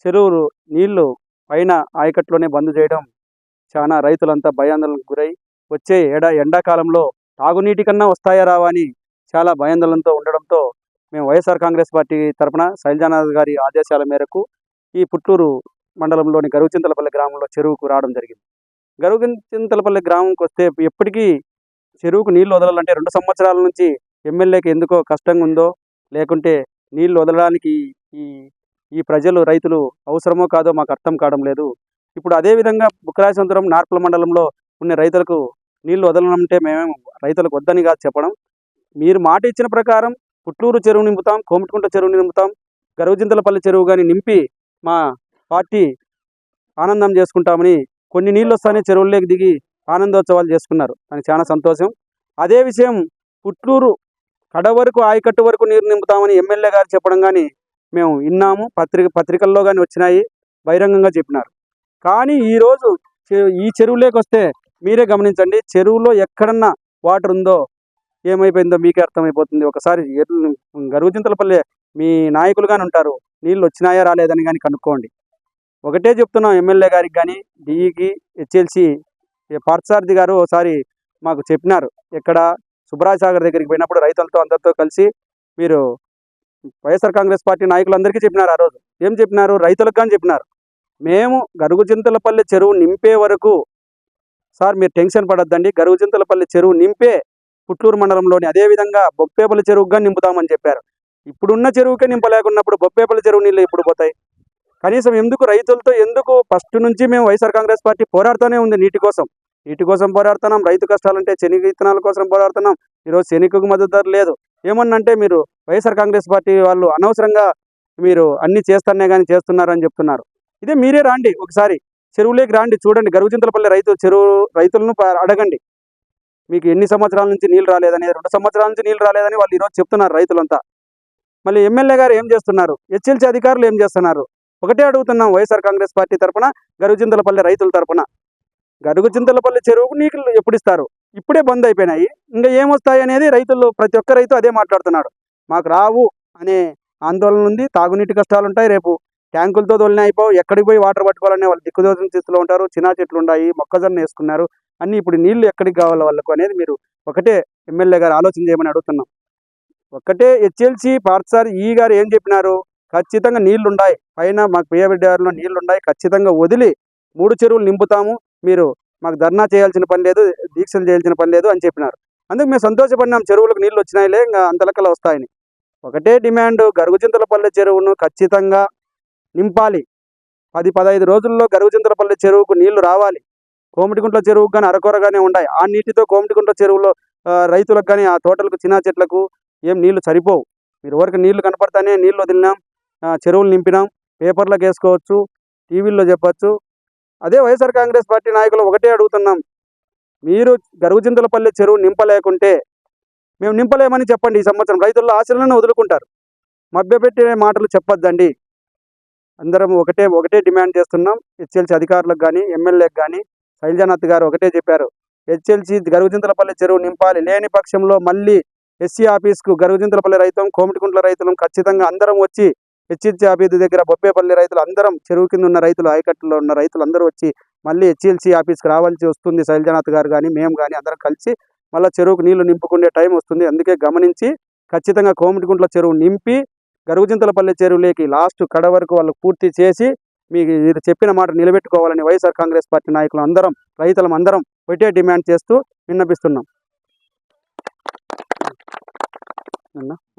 చెరువు నీళ్లు పైన ఆయకట్టులోనే బంద్ చేయడం చాలా రైతులంతా భయాందోళనకు గురై వచ్చే ఎండాకాలంలో తాగునీటి కన్నా వస్తాయా రావా అని చాలా భయాందోళనతో ఉండడంతో మేము వైఎస్ఆర్ కాంగ్రెస్ పార్టీ తరఫున శైలజానాథ్ గారి ఆదేశాల మేరకు ఈ పుట్టూరు మండలంలోని గరుగుచింతలపల్లి గ్రామంలో చెరువుకు రావడం జరిగింది. గరుగుచింతలపల్లి గ్రామంకి వస్తే ఎప్పటికీ చెరువుకు నీళ్లు వదలాలంటే 2 సంవత్సరాల నుంచి ఎమ్మెల్యేకి ఎందుకో కష్టంగా ఉందో, లేకుంటే నీళ్లు వదలడానికి ఈ ఈ ప్రజలు రైతులు అవసరమో కాదో మాకు అర్థం కావడం లేదు. ఇప్పుడు అదేవిధంగా బుక్కరాజసముద్రం నార్పల మండలంలో ఉన్న రైతులకు నీళ్లు వదలనంటే మేమేం రైతులకు వద్దని కాదు చెప్పడం. మీరు మాట ఇచ్చిన ప్రకారం పుట్లూరు చెరువు నింపుతాం, కోమటికుంట చెరువు నింపుతాం, గరుగుచింతలపల్లి చెరువు కానీ నింపి మా పార్టీ ఆనందం చేసుకుంటామని కొన్ని నీళ్ళు వస్తానే చెరువుల్లోకి దిగి ఆనందోత్సవాలు చేసుకున్నారు. దానికి చాలా సంతోషం. అదే విషయం పుట్లూరు కడ వరకు ఆయకట్టు వరకు నీరు నింపుతామని ఎమ్మెల్యే గారు చెప్పడం కానీ మేము విన్నాము, పత్రికల్లో కానీ వచ్చినాయి, బహిరంగంగా చెప్పినారు. కానీ ఈరోజు ఈ చెరువులోకి వస్తే మీరే గమనించండి, చెరువులో ఎక్కడన్నా వాటర్ ఉందో ఏమైపోయిందో మీకే అర్థమైపోతుంది. ఒకసారి గరుగుచింతలపల్లి మీ నాయకులు కానీ ఉంటారు, నీళ్ళు వచ్చినాయా రాలేదని కానీ కనుక్కోండి. ఒకటే చెప్తున్నాం ఎమ్మెల్యే గారికి కానీ, డిఈకి, హెచ్ఎల్సి పార్థసారథి గారు ఒకసారి మాకు చెప్పినారు. ఇక్కడ సుబ్రాజ్ సాగర్ దగ్గరికి పోయినప్పుడు రైతులతో అందరితో కలిసి మీరు వైఎస్ఆర్ కాంగ్రెస్ పార్టీ నాయకులందరికీ చెప్పినారు. ఆ రోజు ఏం చెప్పినారు? రైతులకు కానీ చెప్పినారు, మేము గరుగుచింతలపల్లి చెరువు నింపే వరకు సార్ మీరు టెన్షన్ పడద్దండి, గరుగుచింతలపల్లి చెరువు నింపే పుట్లూరు మండలంలోని అదేవిధంగా బొప్పేపల్లి చెరువుకు కానీ నింపుతామని చెప్పారు. ఇప్పుడున్న చెరువుకే నింపలేకున్నప్పుడు బొప్పేపల్లి చెరువు నీళ్ళు ఎప్పుడు పోతాయి? కనీసం ఎందుకు రైతులతో ఎందుకు ఫస్ట్ నుంచి మేము వైఎస్ఆర్ కాంగ్రెస్ పార్టీ పోరాడుతూనే ఉంది. నీటి కోసం పోరాడుతున్నాం, రైతు కష్టాలంటే శనగ విత్తనాల కోసం పోరాడుతున్నాం. ఈరోజు శనగకు మద్దతు ధర లేదు. ఏమన్నంటే మీరు వైఎస్ఆర్ కాంగ్రెస్ పార్టీ వాళ్ళు అనవసరంగా మీరు అన్ని చేస్తానే కానీ చేస్తున్నారని చెప్తున్నారు. ఇదే మీరే రాండి, ఒకసారి చెరువులోకి రాండి, చూడండి. గరుగుచింతలపల్లి రైతులను అడగండి, మీకు ఎన్ని సంవత్సరాల నుంచి నీళ్ళు రాలేదని. 2 సంవత్సరాల నుంచి నీళ్ళు రాలేదని వాళ్ళు ఈరోజు చెప్తున్నారు రైతులంతా. మళ్ళీ ఎమ్మెల్యే గారు ఏం చేస్తున్నారు, హెచ్ఎల్సీ అధికారులు ఏం చేస్తున్నారు? ఒకటే అడుగుతున్నాం వైఎస్ఆర్ కాంగ్రెస్ పార్టీ తరఫున, గరుగుచింతలపల్లి రైతుల తరఫున, గరుగుచింతలపల్లి చెరువుకు నీళ్ళు ఎప్పుడు ఇస్తారు? ఇప్పుడే బంద్ అయిపోయినాయి, ఇంకా ఏమొస్తాయి అనేది రైతులు ప్రతి ఒక్క రైతు అదే మాట్లాడుతున్నాడు. మాకు రావు అనే ఆందోళన ఉంది, తాగునీటి కష్టాలు ఉంటాయి. రేపు ట్యాంకులతో తోలినా అయిపోవు, ఎక్కడికి పోయి వాటర్ పట్టుకోవాలనే వాళ్ళు దిక్కుదోచిన స్థితిలో ఉంటారు. చిన్న చెట్లు ఉన్నాయి, మొక్కజొన్న వేసుకున్నారు, అన్నీ ఇప్పుడు నీళ్లు ఎక్కడికి కావాలి వాళ్ళకు అనేది మీరు ఒకటే ఎమ్మెల్యే గారు ఆలోచన చేయమని అడుగుతున్నాం. ఒక్కటే హెచ్ఎల్సీ పార్థసారథి గారు ఏం చెప్పినారు? ఖచ్చితంగా నీళ్లుండాయి, పైన మాకు పియ్యబిడ్డలో నీళ్లుండాయి, ఖచ్చితంగా వదిలి 3 చెరువులు నింపుతాము, మీరు మాకు ధర్నా చేయాల్సిన పని లేదు, దీక్షలు చేయాల్సిన పని లేదు అని చెప్పినారు. అందుకు మేము సంతోషపడినాం, చెరువులకు నీళ్ళు వచ్చినాయిలే ఇంకా అంతలకల వస్తాయని. ఒకటే డిమాండ్, గరుగుచింతలపల్లి చెరువును ఖచ్చితంగా నింపాలి. 10-15 రోజుల్లో గరుగుచింతలపల్లి చెరువుకు నీళ్లు రావాలి. కోమటికుంట్ల చెరువుకు కానీ అరకొరగానే ఉన్నాయి. ఆ నీటితో కోమటికుంట్ల చెరువులో రైతులకు కానీ ఆ తోటలకు చిన్న చెట్లకు ఏం నీళ్లు సరిపోవు. మీరు ఎవరికి నీళ్లు కనపడతానే నీళ్లు వదిలినాం, చెరువులు నింపినాం, పేపర్లకు వేసుకోవచ్చు, టీవీల్లో చెప్పచ్చు. అదే వైఎస్ఆర్ కాంగ్రెస్ పార్టీ నాయకులు ఒకటే అడుగుతున్నాం, మీరు గరుగుచింతలపల్లి చెరువు నింపలేకుంటే మేము నింపలేమని చెప్పండి. ఈ సంవత్సరం రైతుల్లో ఆశలను వదులుకుంటారు. మభ్యపెట్టే మాటలు చెప్పొద్దండి. అందరం ఒకటే డిమాండ్ చేస్తున్నాం. హెచ్ఎల్సీ అధికారులకు కానీ, ఎమ్మెల్యేకి కానీ శైలజానాథ్ గారు ఒకటే చెప్పారు, హెచ్ఎల్సీ గరుగుచింతలపల్లి చెరువు నింపాలి, లేని పక్షంలో మళ్ళీ ఎస్సీ ఆఫీస్కు గరుగుచింతలపల్లి రైతులం, కోమటికుంట్ల రైతులం ఖచ్చితంగా అందరం వచ్చి హెచ్ఎల్సీ ఆఫీస్ దగ్గర బొప్పేపల్లి రైతులు అందరం, చెరువు కింద ఉన్న రైతులు, ఆయకట్టులో ఉన్న రైతులు అందరూ వచ్చి మళ్ళీ హెచ్ఎల్సీ ఆఫీస్కి రావాల్సి వస్తుంది. శైలజానాథ్ గారు కానీ మేము కానీ అందరం కలిసి మళ్ళీ చెరువుకు నీళ్లు నింపుకునే టైం వస్తుంది. అందుకే గమనించి ఖచ్చితంగా కోమటికుంట్ల చెరువు నింపి గరుగుచింతలపల్లి చెరువులోకి లాస్ట్ కడ వరకు వాళ్ళు పూర్తి చేసి మీరు చెప్పిన మాట నిలబెట్టుకోవాలని వైఎస్ఆర్ కాంగ్రెస్ పార్టీ నాయకులు అందరం, రైతులం అందరం ఒకటే డిమాండ్ చేస్తూ విన్నపిస్తున్నాం.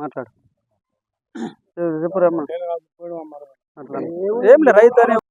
మాట్లాడు, ఏం లేదు రైతు